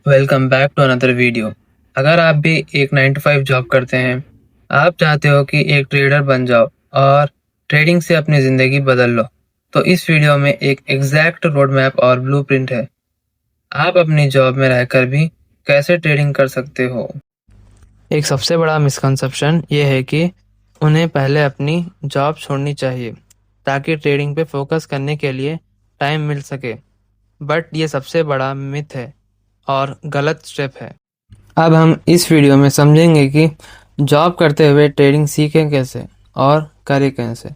Welcome back to another video. अगर आप भी एक 9 to 5 जॉब करते हैं, आप चाहते हो कि एक ट्रेडर बन जाओ और ट्रेडिंग से अपनी ज़िंदगी बदल लो, तो इस वीडियो में एक एग्जैक्ट रोड मैप और ब्लूप्रिंट है। आप अपनी जॉब में रहकर भी कैसे ट्रेडिंग कर सकते हो। एक सबसे बड़ा मिसकंसेप्शन ये है कि उन्हें पहले अपनी जॉब छोड़नी चाहिए ताकि ट्रेडिंग पे फोकस करने के लिए टाइम मिल सके। बट ये सबसे बड़ा मिथ है और गलत स्टेप है। अब हम इस वीडियो में समझेंगे कि जॉब करते हुए ट्रेडिंग सीखें कैसे और करें कैसे।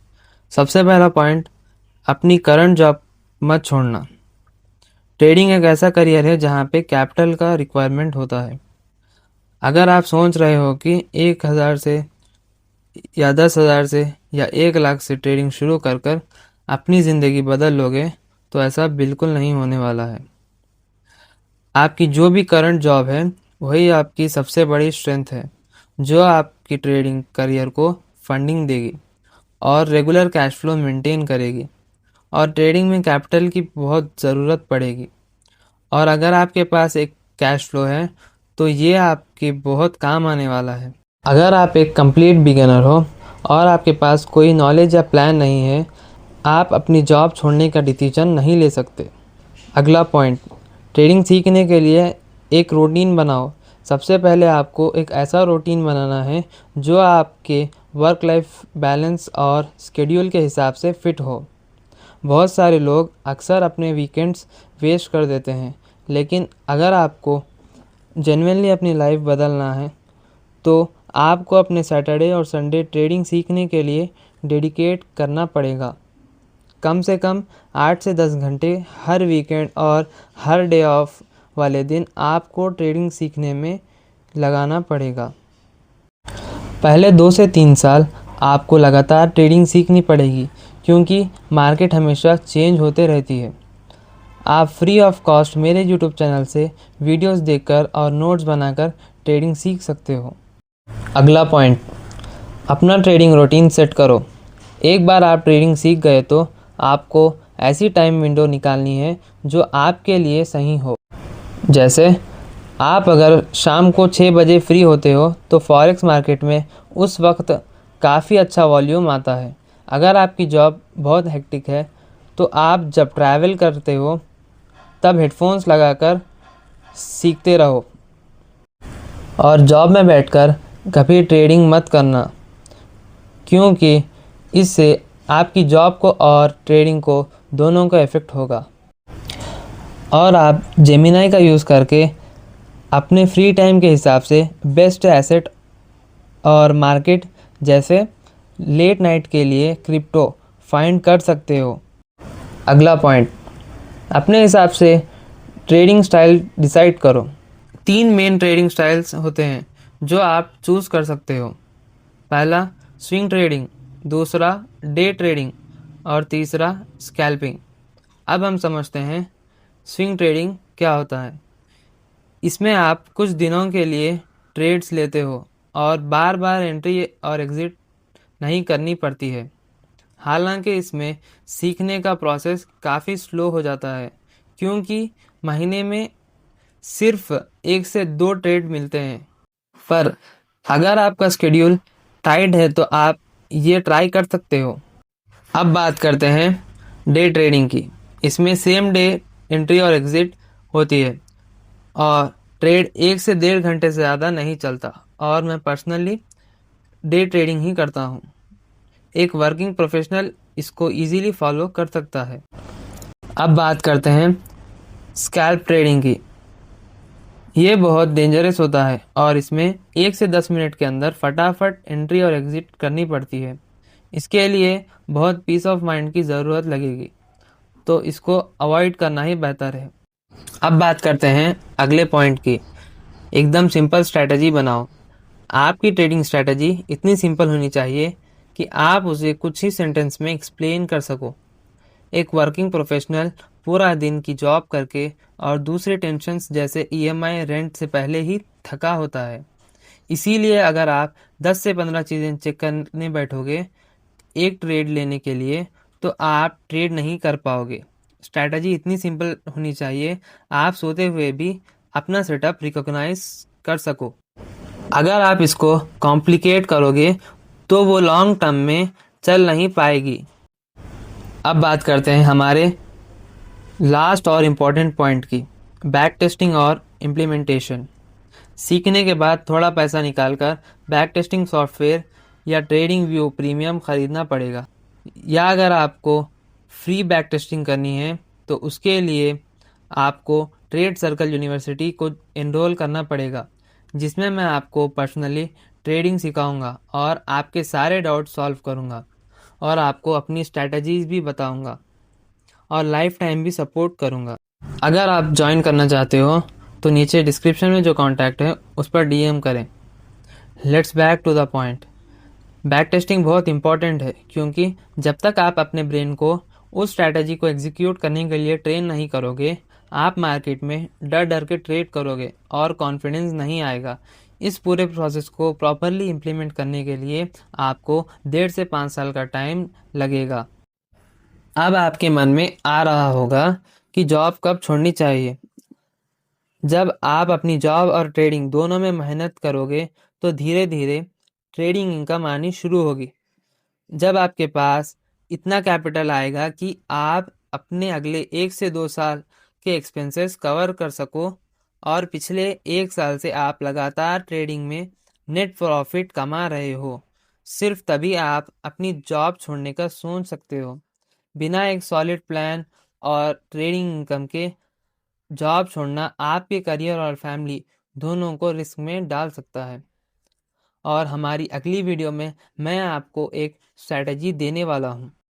सबसे पहला पॉइंट, अपनी करंट जॉब मत छोड़ना। ट्रेडिंग एक ऐसा करियर है जहाँ पे कैपिटल का रिक्वायरमेंट होता है। अगर आप सोच रहे हो कि 1,000 से या 10,000 से या 1 लाख से ट्रेडिंग शुरू कर कर अपनी ज़िंदगी बदल लोगे, तो ऐसा बिल्कुल नहीं होने वाला है। आपकी जो भी करंट जॉब है वही आपकी सबसे बड़ी स्ट्रेंथ है, जो आपकी ट्रेडिंग करियर को फंडिंग देगी और रेगुलर कैश फ्लो मेंटेन करेगी। और ट्रेडिंग में कैपिटल की बहुत ज़रूरत पड़ेगी, और अगर आपके पास एक कैश फ्लो है तो ये आपके बहुत काम आने वाला है। अगर आप एक कंप्लीट बिगिनर हो और आपके पास कोई नॉलेज या प्लान नहीं है, आप अपनी जॉब छोड़ने का डिसीजन नहीं ले सकते। अगला पॉइंट, ट्रेडिंग सीखने के लिए एक रूटीन बनाओ। सबसे पहले आपको एक ऐसा रूटीन बनाना है जो आपके वर्क लाइफ बैलेंस और स्केड्यूल के हिसाब से फिट हो। बहुत सारे लोग अक्सर अपने वीकेंड्स वेस्ट कर देते हैं, लेकिन अगर आपको जेन्युइनली अपनी लाइफ बदलना है तो आपको अपने सैटरडे और संडे ट्रेडिंग सीखने के लिए डेडिकेट करना पड़ेगा। कम से कम 8 से 10 घंटे हर वीकेंड और हर डे ऑफ वाले दिन आपको ट्रेडिंग सीखने में लगाना पड़ेगा। पहले 2 से 3 साल आपको लगातार ट्रेडिंग सीखनी पड़ेगी, क्योंकि मार्केट हमेशा चेंज होते रहती है। आप फ्री ऑफ कॉस्ट मेरे यूट्यूब चैनल से वीडियोस देखकर और नोट्स बनाकर ट्रेडिंग सीख सकते हो। अगला पॉइंट, अपना ट्रेडिंग रूटीन सेट करो। एक बार आप ट्रेडिंग सीख गए तो आपको ऐसी टाइम विंडो निकालनी है जो आपके लिए सही हो। जैसे आप अगर शाम को 6 बजे फ्री होते हो तो फॉरेक्स मार्केट में उस वक्त काफ़ी अच्छा वॉल्यूम आता है। अगर आपकी जॉब बहुत हेक्टिक है तो आप जब ट्रैवल करते हो तब हेडफोन्स लगाकर सीखते रहो, और जॉब में बैठकर कभी ट्रेडिंग मत करना, क्योंकि इससे आपकी जॉब को और ट्रेडिंग को दोनों का इफ़ेक्ट होगा। और आप जेमिनाई का यूज़ करके अपने फ्री टाइम के हिसाब से बेस्ट एसेट और मार्केट जैसे लेट नाइट के लिए क्रिप्टो फाइंड कर सकते हो। अगला पॉइंट, अपने हिसाब से ट्रेडिंग स्टाइल डिसाइड करो। 3 मेन ट्रेडिंग स्टाइल्स होते हैं जो आप चूज़ कर सकते हो। पहला स्विंग ट्रेडिंग, दूसरा डे ट्रेडिंग और तीसरा स्कैल्पिंग। अब हम समझते हैं स्विंग ट्रेडिंग क्या होता है। इसमें आप कुछ दिनों के लिए ट्रेड्स लेते हो और बार बार एंट्री और एग्ज़िट नहीं करनी पड़ती है। हालांकि इसमें सीखने का प्रोसेस काफ़ी स्लो हो जाता है, क्योंकि महीने में सिर्फ 1 से 2 ट्रेड मिलते हैं। पर अगर आपका शेड्यूल टाइट है तो आप ये ट्राई कर सकते हो। अब बात करते हैं डे ट्रेडिंग की। इसमें सेम डे एंट्री और एग्ज़िट होती है और ट्रेड 1 से 1.5 घंटे से ज़्यादा नहीं चलता, और मैं पर्सनली डे ट्रेडिंग ही करता हूँ। एक वर्किंग प्रोफेशनल इसको इजीली फॉलो कर सकता है। अब बात करते हैं स्कैल्प ट्रेडिंग की। ये बहुत डेंजरस होता है और इसमें 1 से 10 मिनट के अंदर फटाफट एंट्री और एग्ज़िट करनी पड़ती है। इसके लिए बहुत पीस ऑफ माइंड की ज़रूरत लगेगी, तो इसको अवॉइड करना ही बेहतर है। अब बात करते हैं अगले पॉइंट की। एकदम सिंपल स्ट्रैटेजी बनाओ। आपकी ट्रेडिंग स्ट्रैटेजी इतनी सिंपल होनी चाहिए कि आप उसे कुछ ही सेंटेंस में एक्सप्लेन कर सको। एक वर्किंग प्रोफेशनल पूरा दिन की जॉब करके और दूसरे टेंशन्स जैसे ईएमआई, रेंट से पहले ही थका होता है। इसीलिए अगर आप 10 से 15 चीज़ें चेक करने बैठोगे एक ट्रेड लेने के लिए, तो आप ट्रेड नहीं कर पाओगे। स्ट्रैटेजी इतनी सिंपल होनी चाहिए, आप सोते हुए भी अपना सेटअप रिकॉग्नाइज कर सको। अगर आप इसको कॉम्प्लिकेट करोगे तो वो लॉन्ग टर्म में चल नहीं पाएगी। अब बात करते हैं हमारे लास्ट और इम्पॉर्टेंट पॉइंट की, बैक टेस्टिंग और इम्प्लीमेंटेशन। सीखने के बाद थोड़ा पैसा निकालकर बैक टेस्टिंग सॉफ्टवेयर या ट्रेडिंग व्यू प्रीमियम खरीदना पड़ेगा। या अगर आपको फ्री बैक टेस्टिंग करनी है तो उसके लिए आपको ट्रेड सर्कल यूनिवर्सिटी को एनरोल करना पड़ेगा, जिसमें मैं आपको पर्सनली ट्रेडिंग सिखाऊंगा और आपके सारे डाउट सॉल्व करूंगा और आपको अपनी स्ट्रैटेजीज भी बताऊंगा और लाइफ टाइम भी सपोर्ट करूंगा। अगर आप ज्वाइन करना चाहते हो तो नीचे डिस्क्रिप्शन में जो कॉन्टैक्ट है उस पर डीएम करें। Let's back to the point. Back testing बहुत इंपॉर्टेंट है क्योंकि जब तक आप अपने ब्रेन को उस स्ट्रैटेजी को एग्जीक्यूट करने के लिए ट्रेन नहीं करोगे, आप मार्केट में डर डर के ट्रेड करोगे और कॉन्फिडेंस नहीं आएगा। इस पूरे प्रोसेस को प्रॉपरली इम्प्लीमेंट करने के लिए आपको 1.5 से 5 साल का टाइम लगेगा। अब आपके मन में आ रहा होगा कि जॉब कब छोड़नी चाहिए। जब आप अपनी जॉब और ट्रेडिंग दोनों में मेहनत करोगे तो धीरे धीरे ट्रेडिंग इनकम आनी शुरू होगी। जब आपके पास इतना कैपिटल आएगा कि आप अपने अगले 1 से 2 साल के एक्सपेंसेस कवर कर सको और पिछले 1 साल से आप लगातार ट्रेडिंग में नेट प्रॉफिट कमा रहे हो, सिर्फ तभी आप अपनी जॉब छोड़ने का सोच सकते हो। बिना एक सॉलिड प्लान और ट्रेडिंग इनकम के जॉब छोड़ना आपके करियर और फैमिली दोनों को रिस्क में डाल सकता है। और हमारी अगली वीडियो में मैं आपको एक स्ट्रैटेजी देने वाला हूँ